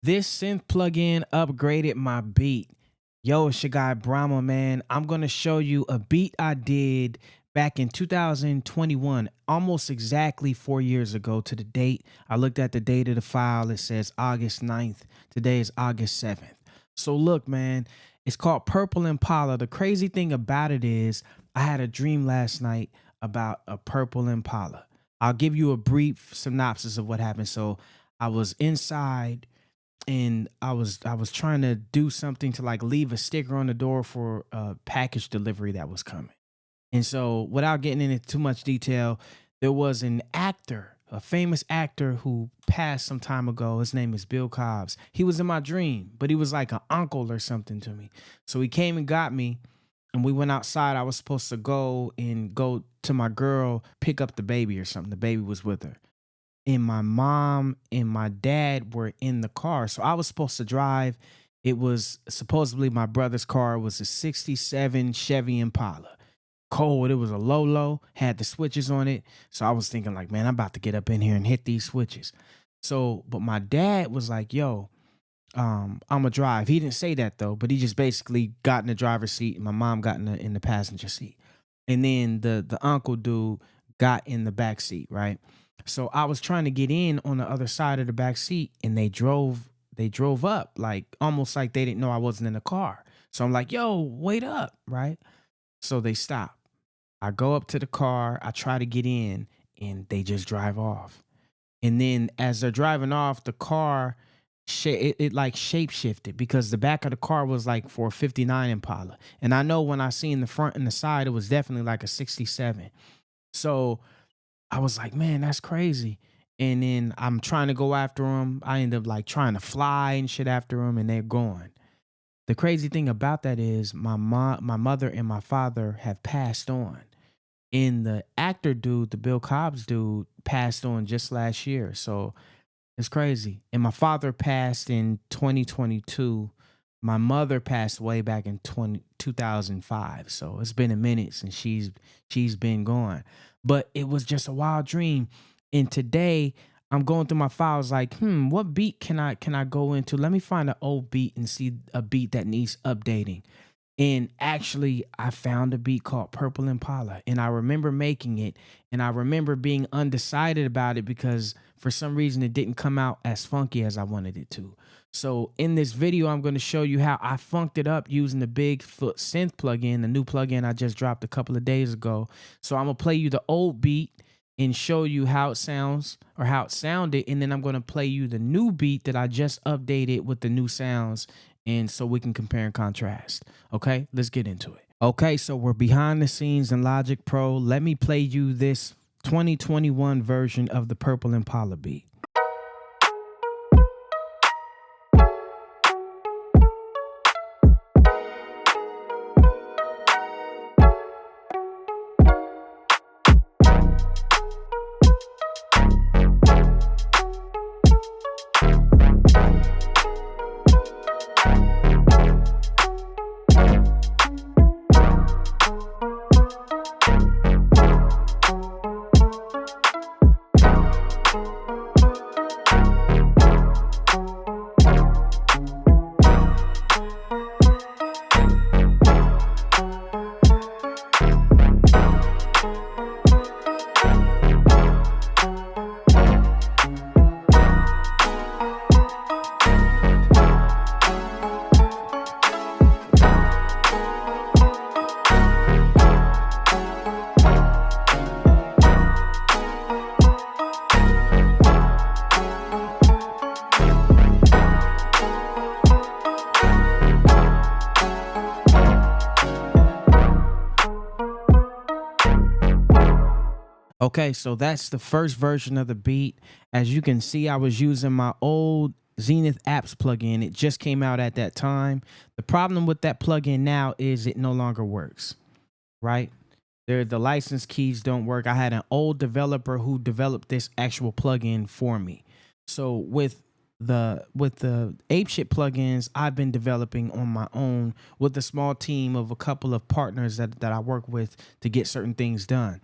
This synth plugin upgraded my beat. Yo, it's your guy Brahma, man. I'm going to show you a beat I did back in 2021, almost exactly 4 years ago to the date. I looked at the date of the file. It says August 9th. Today is August 7th. So look, man, it's called Purple Impala. The crazy thing about it is I had a dream last night about a purple Impala. I'll give you a brief synopsis of what happened. So I was inside and I was trying to do something to like leave a sticker on the door for a package delivery that was coming. And so without getting into too much detail, there was an actor, a famous actor who passed some time ago. His name is Bill Cobbs. He was in my dream, but he was like an uncle or something to me. So he came and got me and we went outside. I was supposed to go to my girl, pick up the baby or something. The baby was with her. And my mom and my dad were in the car. So I was supposed to drive. It was supposedly my brother's car. It was a 67 Chevy Impala. Cold. It was a low, had the switches on it. So I was thinking like, man, I'm about to get up in here and hit these switches. So, but my dad was like, yo, I'm gonna drive. He didn't say that though, but he just basically got in the driver's seat and my mom got in the passenger seat. And then the uncle dude got in the back seat, right? So I was trying to get in on the other side of the back seat and they drove up like almost like they didn't know I wasn't in the car. So I'm like, yo, wait up, right? So they stop. I go up to the car, I try to get in and they just drive off. And then as they're driving off, the car it like shape shifted because the back of the car was like for a 59 Impala. And I know when I seen the front and the side, it was definitely like a 67. So I was like, man, that's crazy. And then I'm trying to go after them. I end up like trying to fly and shit after them and they're gone. The crazy thing about that is my mother and my father have passed on. And the actor dude, the Bill Cobbs dude, passed on just last year. So it's crazy. And my father passed in 2022. My mother passed away back in 2005. So it's been a minute since she's been gone. But it was just a wild dream. And today I'm going through my files like, what beat can I go into? Let me find an old beat and see a beat that needs updating. And actually, I found a beat called Purple Impala. And I remember making it. And I remember being undecided about it because for some reason it didn't come out as funky as I wanted it to. So in this video, I'm going to show you how I funked it up using the Bigfoot Synth plugin, the new plugin I just dropped a couple of days ago. So I'm going to play you the old beat and show you how it sounds or how it sounded. And then I'm going to play you the new beat that I just updated with the new sounds. And so we can compare and contrast. Okay, let's get into it. Okay, so we're behind the scenes in Logic Pro. Let me play you this 2021 version of the Purple Impala beat. Okay, so that's the first version of the beat. As you can see, I was using my old Zenith Apps plugin. It just came out at that time. The problem with that plugin now is it no longer works, right? The license keys don't work. I had an old developer who developed this actual plugin for me. So with the apeshit plugins I've been developing on my own with a small team of a couple of partners that I work with to get certain things done.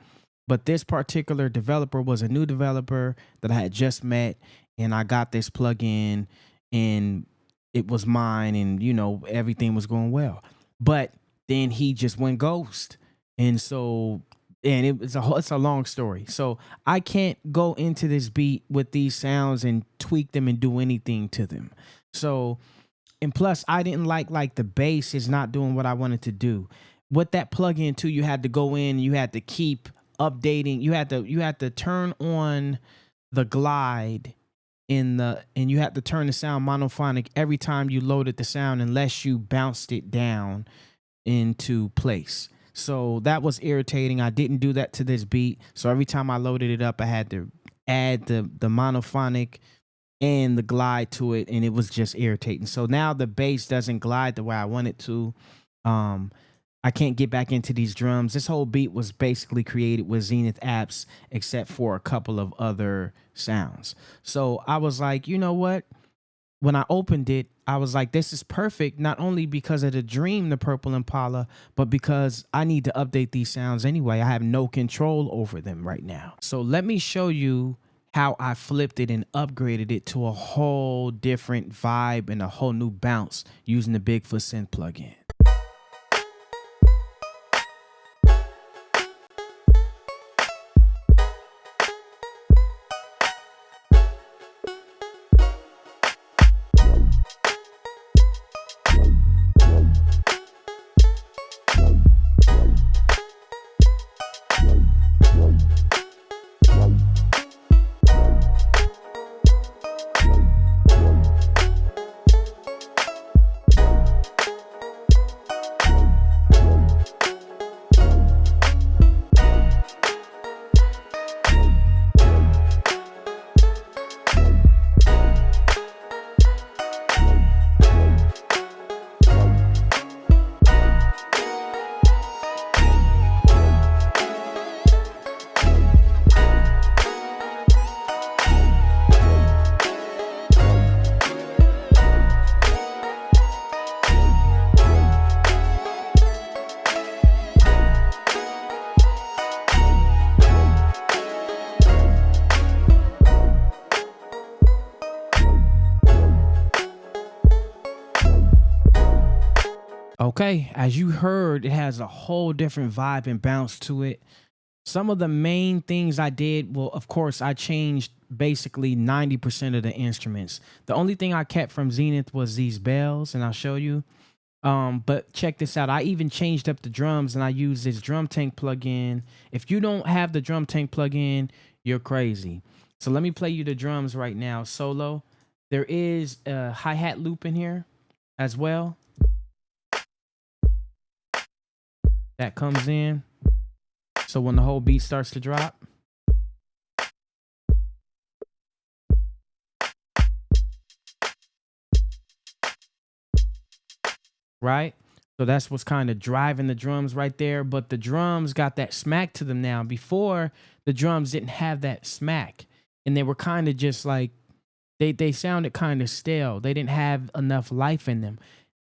But this particular developer was a new developer that I had just met, and I got this plugin and it was mine, and you know everything was going well. But then he just went ghost, and so and it's a long story. So I can't go into this beat with these sounds and tweak them and do anything to them. So and plus I didn't like the bass is not doing what I wanted to do. With that plugin too, you had to go in, you had to keep updating, you had to turn on the glide in the and you had to turn the sound monophonic every time you loaded the sound unless you bounced it down into place. So that was irritating. I didn't do that to this beat. So every time I loaded it up, I had to add the monophonic and the glide to it, and it was just irritating. So now the bass doesn't glide the way I want it to. Um, I can't get back into these drums. This whole beat was basically created with Zenith apps, except for a couple of other sounds. So I was like, you know what? When I opened it, I was like, this is perfect, not only because of the Dream, the Purple Impala, but because I need to update these sounds anyway. I have no control over them right now. So let me show you how I flipped it and upgraded it to a whole different vibe and a whole new bounce using the Bigfoot Synth plugin. Okay, as you heard, it has a whole different vibe and bounce to it. Some of the main things I did, well, of course, I changed basically 90% of the instruments. The only thing I kept from Zenith was these bells, and I'll show you. But check this out. I even changed up the drums, and I used this drum tank plugin. If you don't have the drum tank plugin, you're crazy. So let me play you the drums right now, solo. There is a hi-hat loop in here as well. That comes in. So when the whole beat starts to drop, right? So that's what's kind of driving the drums right there. But the drums got that smack to them now. Before, the drums didn't have that smack. And they were kind of just like, they sounded kind of stale. They didn't have enough life in them.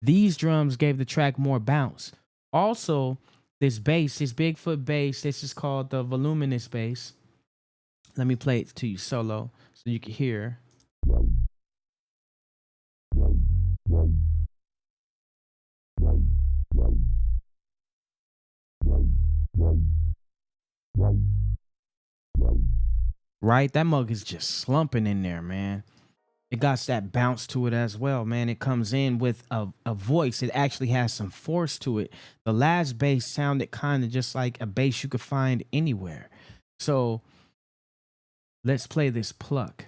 These drums gave the track more bounce. Also, this bass, this Bigfoot bass, this is called the voluminous bass. Let me play it to you solo so you can hear. Right? That mug is just slumping in there, man. It got that bounce to it as well, man. It comes in with a voice. It actually has some force to it. The last bass sounded kind of just like a bass you could find anywhere. So let's play this pluck.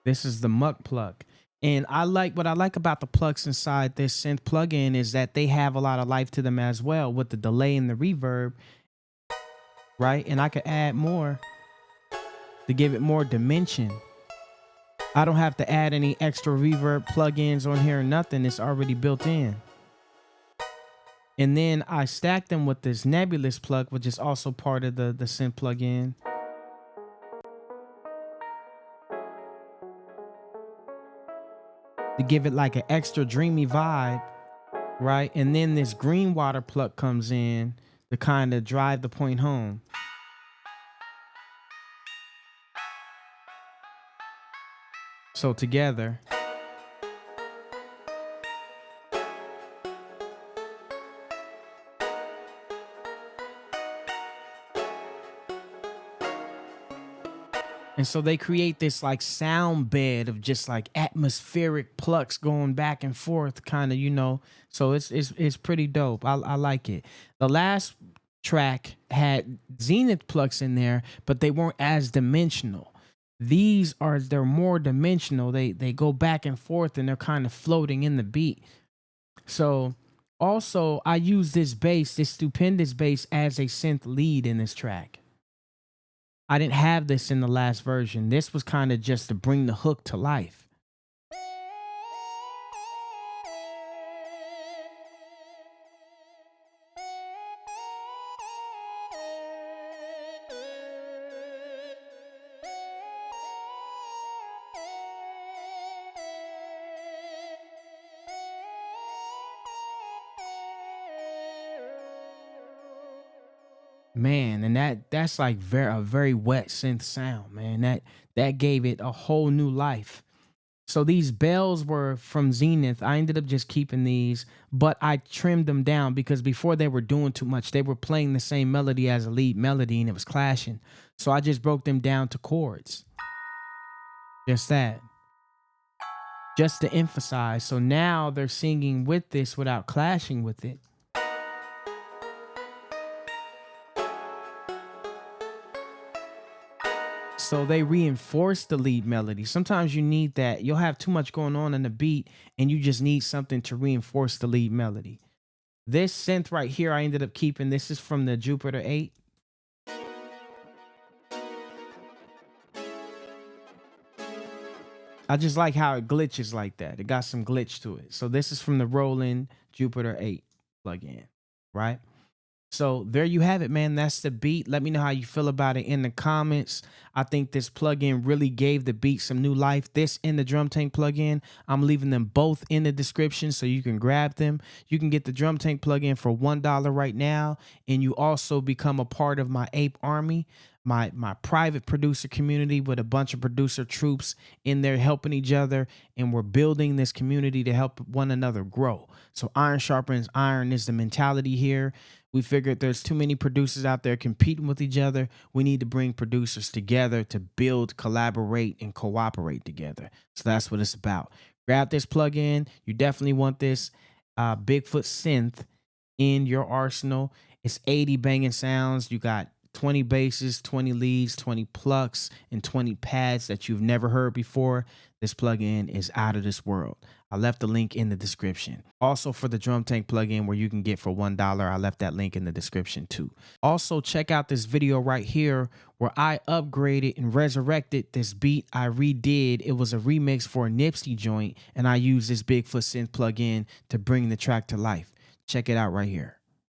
This is the muck pluck. And what I like about the plucks inside this synth plugin is that they have a lot of life to them as well with the delay and the reverb, right? And I could add more to give it more dimension. I don't have to add any extra reverb plugins on here or nothing. It's already built in. And then I stack them with this nebulous plug, which is also part of the synth plugin. To give it like an extra dreamy vibe. right? And then this green water pluck comes in to kind of drive the point home. So together. And so they create this like sound bed of just like atmospheric plucks going back and forth, kind of, you know. So it's pretty dope. I like it. The last track had Zenith plucks in there, but they weren't as dimensional. They're more dimensional. They go back and forth and they're kind of floating in the beat. So also I use this bass, this stupendous bass, as a synth lead in this track. I didn't have this in the last version. This was kind of just to bring the hook to life. Man, and that's like a very wet synth sound, man. That gave it a whole new life. So these bells were from Zenith. I ended up just keeping these, but I trimmed them down because before they were doing too much. They were playing the same melody as a lead melody and it was clashing. So I just broke them down to chords. Just that. Just to emphasize. So now they're singing with this without clashing with it. So they reinforce the lead melody. Sometimes you need that. You'll have too much going on in the beat and you just need something to reinforce the lead melody. This synth right here, I ended up keeping. This is from the Jupiter 8. I just like how it glitches like that. It got some glitch to it. So this is from the Roland Jupiter 8 plugin, right? So there you have it, man. That's the beat. Let me know how you feel about it in the comments. I think this plugin really gave the beat some new life. This and the Drum Tank plugin, I'm leaving them both in the description so you can grab them. You can get the Drum Tank plugin for $1 right now, and you also become a part of my Ape Army, my private producer community with a bunch of producer troops in there helping each other, and we're building this community to help one another grow. So iron sharpens iron is the mentality here. We figured there's too many producers out there competing with each other. We need to bring producers together to build, collaborate, and cooperate together. So that's what it's about. Grab this plugin. You definitely want this Bigfoot synth in your arsenal. It's 80 banging sounds. You got 20 basses, 20 leads, 20 plucks, and 20 pads that you've never heard before. This plugin is out of this world. I left the link in the description. Also for the Drum Tank plugin where you can get for $1, I left that link in the description too. Also check out this video right here where I upgraded and resurrected this beat I redid. It was a remix for a Nipsey joint and I used this Bigfoot synth plugin to bring the track to life. Check it out right here.